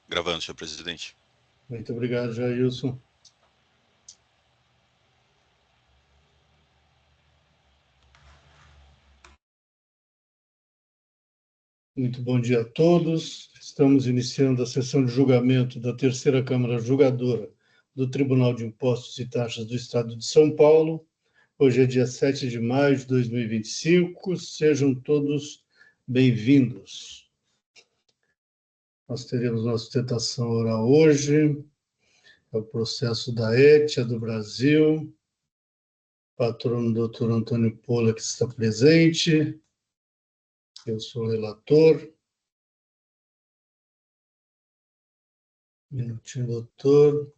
Gravando, senhor presidente. Muito obrigado, Jailson. Muito bom dia a todos. Estamos iniciando a sessão de julgamento da Terceira Câmara Julgadora do Tribunal de Impostos e Taxas do Estado de São Paulo. Hoje é dia 7 de maio de 2025. Sejam todos bem-vindos. Nós teremos uma sustentação oral hoje. É o processo da Etia do Brasil. Patrono doutor Antônio Pola, que está presente. Eu sou o relator. Minutinho, doutor.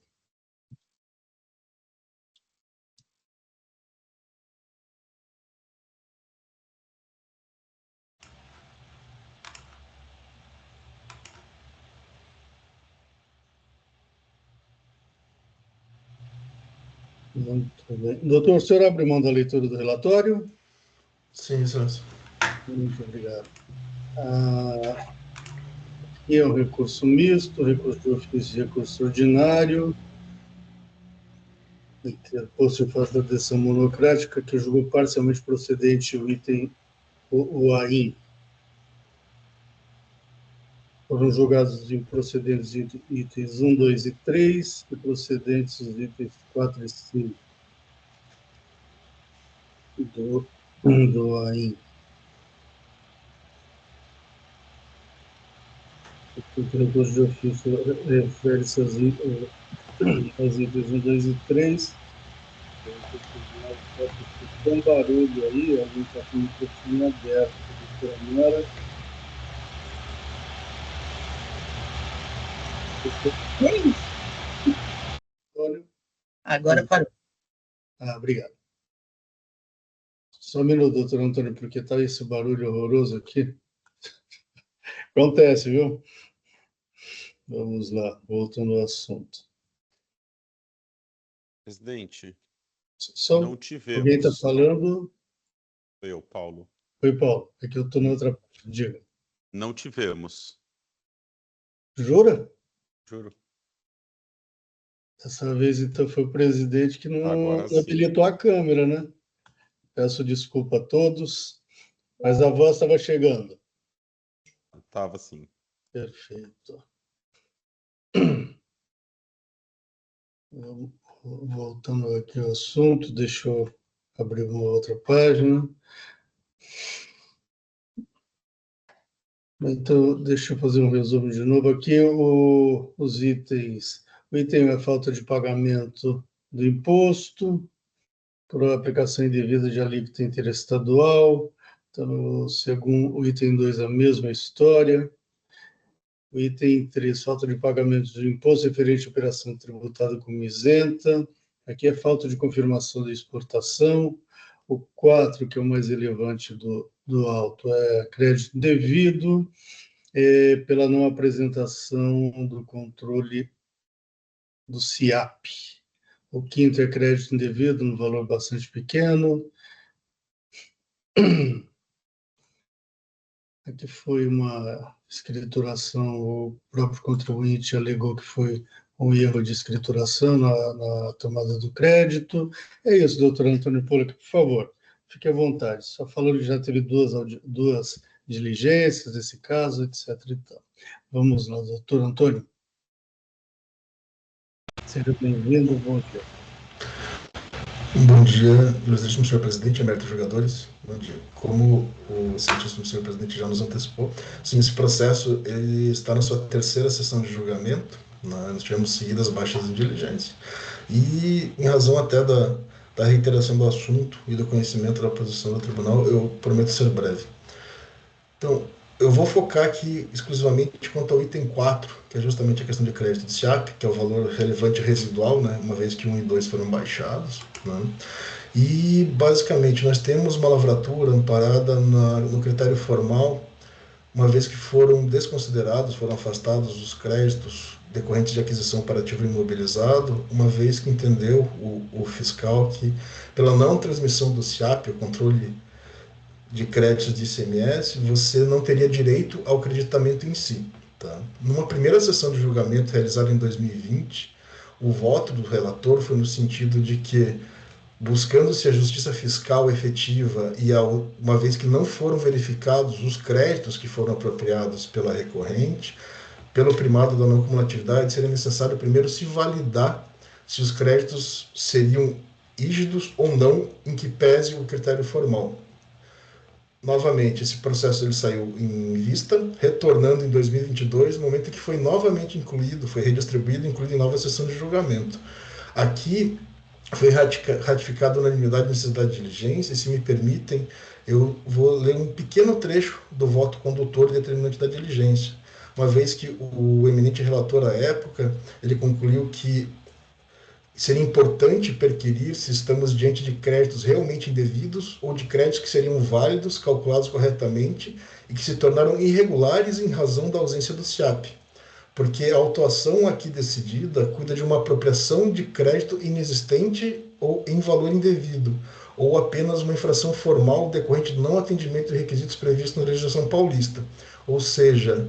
Muito bem. Doutor, o senhor abre mão da leitura do relatório? Sim, excelência. Muito obrigado. Aqui é um recurso misto, recurso de ofício e recurso ordinário. Interposto em face da decisão monocrática que julgou parcialmente procedente o item o AIN. Foram julgados improcedentes itens 1, 2 e 3 e procedentes os itens 4 e 5 do AIN. O recurso de ofício refere-se aos itens 1, 2 e 3. Tem um barulho aí, alguém está com o microfone aberto, doutora Mara. Agora parou. Obrigado. Só um minuto, doutor Antônio, porque está esse barulho horroroso aqui. Acontece, viu? Vamos lá, voltando ao assunto. Presidente, Só não tivemos. Alguém está falando? Foi eu, Paulo. Foi, Paulo. É que eu estou na outra parte. Diga. Não tivemos. Jura? Juro. Dessa vez, então, foi o presidente que não Agora sim. habilitou a câmera, né? Peço desculpa a todos, mas a voz estava chegando. Estava sim. Perfeito. Voltando aqui ao assunto, deixa eu abrir uma outra página. Então, deixa eu fazer um resumo de novo aqui. Os itens. O item é a falta de pagamento do imposto, por aplicação indevida de alíquota interestadual. Então, segundo o item 2, a mesma história. O item 3, falta de pagamento do imposto referente à operação tributada como isenta. Aqui é falta de confirmação da exportação. O 4, que é o mais relevante do auto, é crédito devido pela não apresentação do controle do CIAP. O 5º é crédito indevido, no valor bastante pequeno. Aqui foi uma escrituração, o próprio contribuinte alegou que foi um erro de escrituração na tomada do crédito. É isso, doutor Antônio Pola, por favor, fique à vontade. Só falando que já teve duas diligências desse caso, etc. E tal. Vamos lá, doutor Antônio. Seja bem-vindo, bom dia. Bom dia, ilustríssimo senhor presidente, emérito jogadores. Bom dia. Como o excelentíssimo senhor presidente já nos antecipou, sim, esse processo ele está na sua terceira sessão de julgamento. Nós tivemos seguidas baixas de diligência. E, em razão até da reiteração do assunto e do conhecimento da posição do tribunal, eu prometo ser breve. Então, eu vou focar aqui exclusivamente quanto ao item 4, que é justamente a questão de crédito de SIAP, que é o valor relevante residual, né, uma vez que 1 e 2 foram baixados. Né? E, basicamente, nós temos uma lavratura amparada no critério formal, uma vez que foram desconsiderados, foram afastados os créditos decorrentes de aquisição para ativo imobilizado, uma vez que entendeu o fiscal que, pela não transmissão do SIAP, o controle de créditos de ICMS, você não teria direito ao creditamento em si. Tá? Numa primeira sessão de julgamento realizada em 2020, o voto do relator foi no sentido de que, buscando-se a justiça fiscal efetiva e uma vez que não foram verificados os créditos que foram apropriados pela recorrente, pelo primado da não cumulatividade, seria necessário primeiro se validar se os créditos seriam rígidos ou não, em que pese o critério formal. Novamente, esse processo ele saiu em vista, retornando em 2022, no momento em que foi novamente incluído, foi redistribuído, incluído em nova sessão de julgamento. Aqui foi ratificada a unanimidade de necessidade de diligência, e se me permitem, eu vou ler um pequeno trecho do voto condutor e determinante da diligência, uma vez que o eminente relator à época, ele concluiu que seria importante perquirir se estamos diante de créditos realmente indevidos ou de créditos que seriam válidos, calculados corretamente e que se tornaram irregulares em razão da ausência do SIAP. Porque a autuação aqui decidida cuida de uma apropriação de crédito inexistente ou em valor indevido, ou apenas uma infração formal decorrente do não atendimento de requisitos previstos na legislação paulista. Ou seja,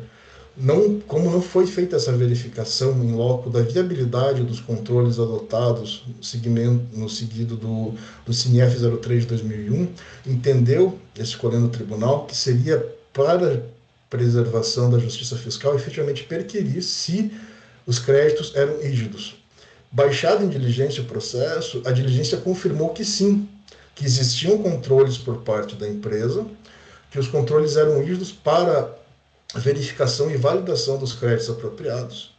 como não foi feita essa verificação em loco da viabilidade dos controles adotados no seguido do CINEF 03 de 2001, entendeu, escolhendo o tribunal, que seria para preservação da justiça fiscal efetivamente perquirir se os créditos eram rígidos. Baixado em diligência o processo, a diligência confirmou que sim, que existiam controles por parte da empresa, que os controles eram rígidos para verificação e validação dos créditos apropriados.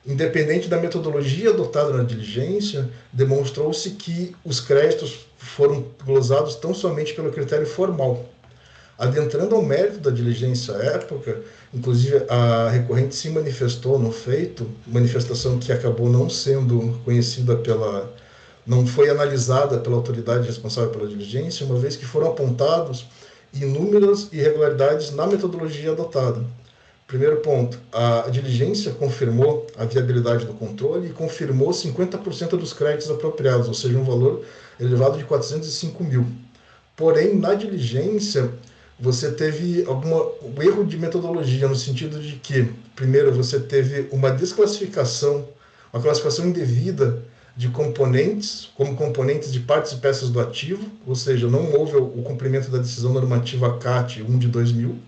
Independente da metodologia adotada na diligência, demonstrou-se que os créditos foram glosados tão somente pelo critério formal. Adentrando ao mérito da diligência à época, inclusive a recorrente se manifestou no feito, manifestação que acabou não sendo conhecida não foi analisada pela autoridade responsável pela diligência, uma vez que foram apontados inúmeras irregularidades na metodologia adotada. Primeiro ponto, a diligência confirmou a viabilidade do controle e confirmou 50% dos créditos apropriados, ou seja, um valor elevado de 405 mil. Porém, na diligência, você teve um erro de metodologia, no sentido de que, primeiro, você teve uma desclassificação, uma classificação indevida de componentes, como componentes de partes e peças do ativo, ou seja, não houve o cumprimento da decisão normativa CAT 1 de 2000.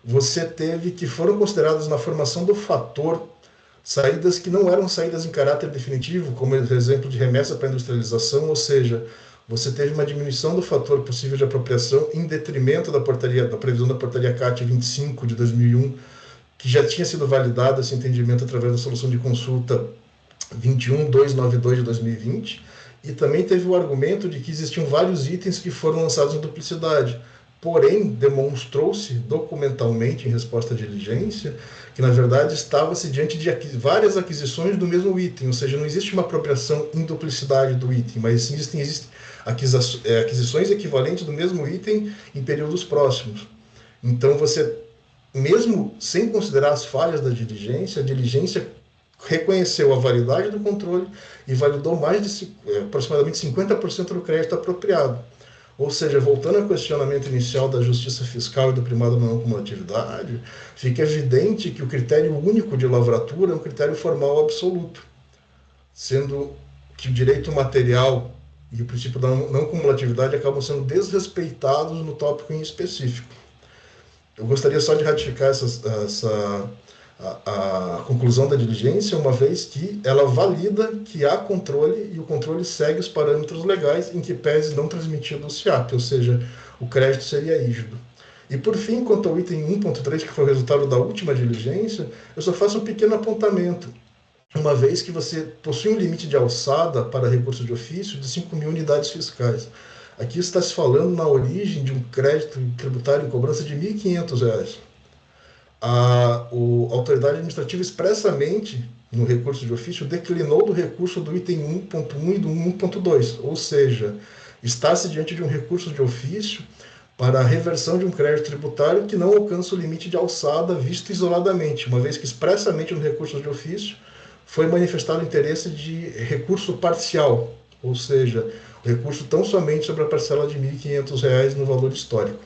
Você teve que foram consideradas na formação do fator saídas que não eram saídas em caráter definitivo, como exemplo de remessa para industrialização, ou seja, você teve uma diminuição do fator possível de apropriação em detrimento da previsão da portaria CAT 25 de 2001, que já tinha sido validado esse entendimento através da solução de consulta 21292 de 2020, e também teve o argumento de que existiam vários itens que foram lançados em duplicidade. Porém, demonstrou-se documentalmente, em resposta à diligência, que, na verdade, estava-se diante de várias aquisições do mesmo item, ou seja, não existe uma apropriação em duplicidade do item, mas existem aquisições equivalentes do mesmo item em períodos próximos. Então, você, mesmo sem considerar as falhas da diligência, a diligência reconheceu a validade do controle e validou aproximadamente 50% do crédito apropriado. Ou seja, voltando ao questionamento inicial da justiça fiscal e do primado da não cumulatividade, fica evidente que o critério único de lavratura é um critério formal absoluto, sendo que o direito material e o princípio da não cumulatividade acabam sendo desrespeitados no tópico em específico. Eu gostaria só de ratificar a conclusão da diligência, uma vez que ela valida que há controle e o controle segue os parâmetros legais, em que pese não transmitido o SIAP, ou seja, o crédito seria rígido. E por fim, quanto ao item 1.3, que foi o resultado da última diligência, eu só faço um pequeno apontamento, uma vez que você possui um limite de alçada para recurso de ofício de 5.000 unidades fiscais. Aqui está se falando na origem de um crédito tributário em cobrança de R$ 1.500. A autoridade administrativa expressamente, no recurso de ofício, declinou do recurso do item 1.1 e do 1.2, ou seja, está-se diante de um recurso de ofício para a reversão de um crédito tributário que não alcança o limite de alçada visto isoladamente, uma vez que expressamente no recurso de ofício foi manifestado interesse de recurso parcial, ou seja, o recurso tão somente sobre a parcela de R$ 1.500 no valor histórico.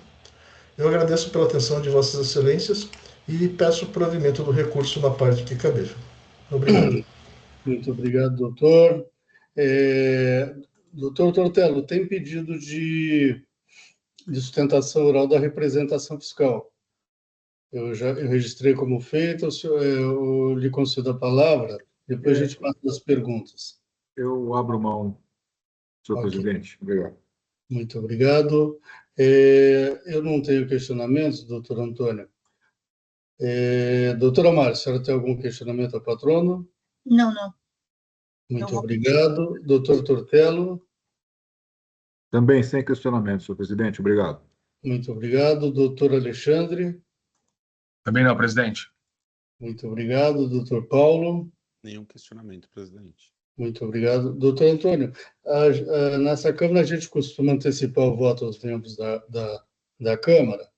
Eu agradeço pela atenção de Vossas Excelências e peço o provimento do recurso na parte que caber. Obrigado. Muito obrigado, doutor. Doutor Tortello, tem pedido de sustentação oral da representação fiscal. Eu registrei como feito, eu lhe concedo a palavra, depois a gente passa das perguntas. Eu abro mão, senhor Ok. presidente. Obrigado. Muito obrigado. Eu não tenho questionamentos, doutor Antônio. Doutora Márcia, a senhora tem algum questionamento ao patrono? Não, não. Muito obrigado. Doutor Tortello? Também sem questionamento, senhor presidente. Obrigado. Muito obrigado. Doutor Alexandre? Também não, presidente. Muito obrigado. Doutor Paulo? Nenhum questionamento, presidente. Muito obrigado. Doutor Antônio, nessa Câmara a gente costuma antecipar o voto aos membros da Câmara.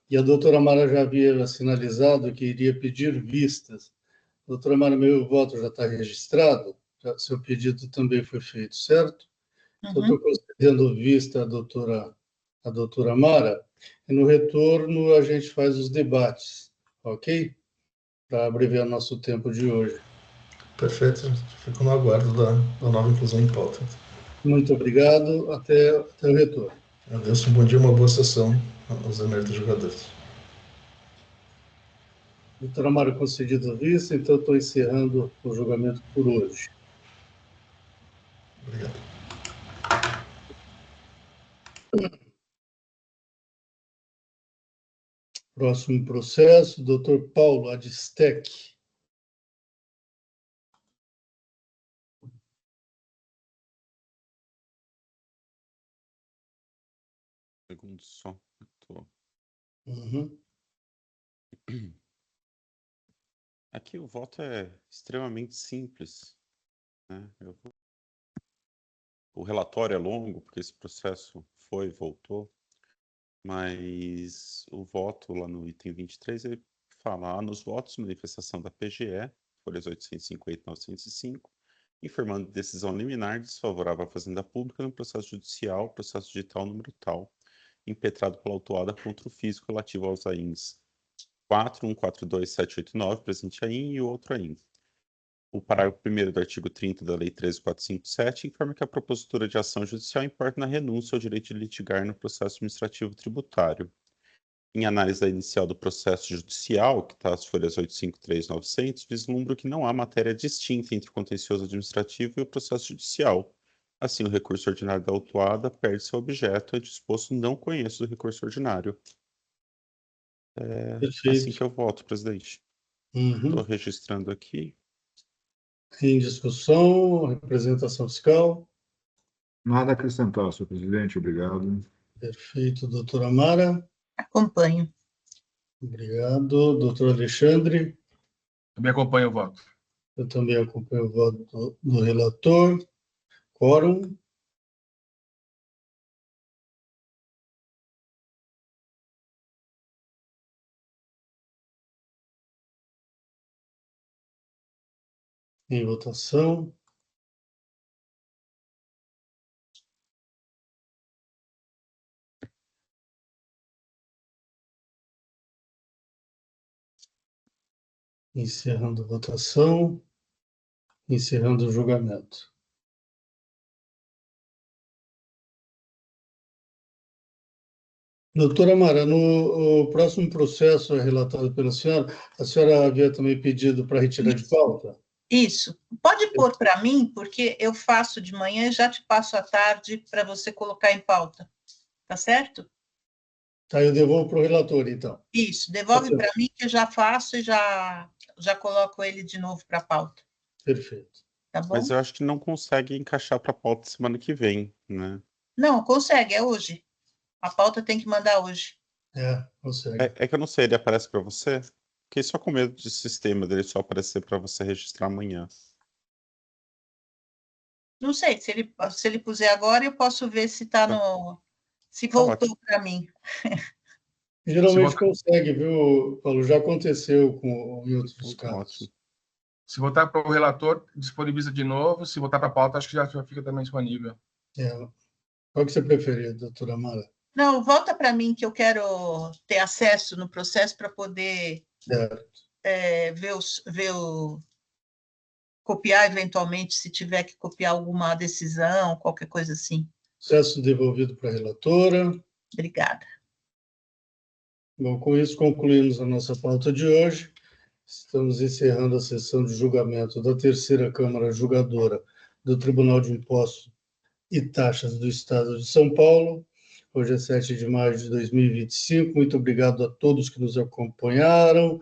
E a doutora Mara já havia sinalizado que iria pedir vistas. Doutora Mara, meu voto já está registrado, seu pedido também foi feito, certo? Então, estou concedendo vista à doutora Mara, e no retorno a gente faz os debates, ok? Para abreviar nosso tempo de hoje. Perfeito. Fico no aguardo da nova inclusão em pauta. Muito obrigado. Até o retorno. Adeus, um bom dia, uma boa sessão aos eméritos jogadores. Doutora Mara, concedido a vista, então estou encerrando o julgamento por hoje. Obrigado. Próximo processo, doutor Paulo Adistec. Segundo só. Aqui o voto é extremamente simples, né? O relatório é longo, porque esse processo foi e voltou, mas o voto lá no item 23, ele fala nos votos, manifestação da PGE, folhas 850 e 905, informando de decisão liminar desfavorável à Fazenda Pública no processo judicial, processo digital número tal, impetrado pela autuada contra o físico relativo aos AINs 4142789, presente AIN, e o outro AIN. O parágrafo 1º do artigo 30 da Lei 13457 informa que a propositura de ação judicial importa na renúncia ao direito de litigar no processo administrativo tributário. Em análise da inicial do processo judicial, que está às folhas 853 e 900, vislumbro que não há matéria distinta entre o contencioso administrativo e o processo judicial. Assim, o recurso ordinário da autuada perde seu objeto, é disposto não conheço do recurso ordinário. Assim que eu voto, presidente. Estou registrando aqui. Em discussão, representação fiscal. Nada a acrescentar, senhor presidente. Obrigado. Perfeito, doutora Mara. Acompanho. Obrigado. Doutor Alexandre. Também acompanho o voto. Eu também acompanho o voto do relator. Quórum. Em votação. Encerrando a votação. Encerrando o julgamento. Doutora Mara, no próximo processo relatado pela senhora, a senhora havia também pedido para retirar de pauta? Isso. Pode pôr para mim, porque eu faço de manhã e já te passo à tarde para você colocar em pauta. Tá certo? Tá, eu devolvo para o relator, então. Isso. Devolve para mim que eu já faço e já coloco ele de novo para a pauta. Perfeito. Tá bom? Mas eu acho que não consegue encaixar para a pauta semana que vem, né? Não, consegue, é hoje. A pauta tem que mandar hoje. Consegue. É que eu não sei, ele aparece para você? Fiquei só com medo de sistema dele só aparecer para você registrar amanhã. Não sei, se ele puser agora, eu posso ver se está no... Se voltou para mim. Geralmente consegue, viu, Paulo? Já aconteceu em outros casos. Ótimo. Se votar para o relator, disponibiliza de novo. Se votar para a pauta, acho que já fica também disponível. Qual que você preferia, doutora Mara? Não, volta para mim que eu quero ter acesso no processo para poder copiar eventualmente, se tiver que copiar alguma decisão, qualquer coisa assim. Processo devolvido para a relatora. Obrigada. Bom, com isso concluímos a nossa pauta de hoje. Estamos encerrando a sessão de julgamento da terceira Câmara Julgadora do Tribunal de Impostos e Taxas do Estado de São Paulo. Hoje é 7 de maio de 2025. Muito obrigado a todos que nos acompanharam.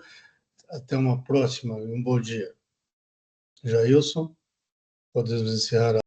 Até uma próxima e um bom dia. Jailson, podemos encerrar a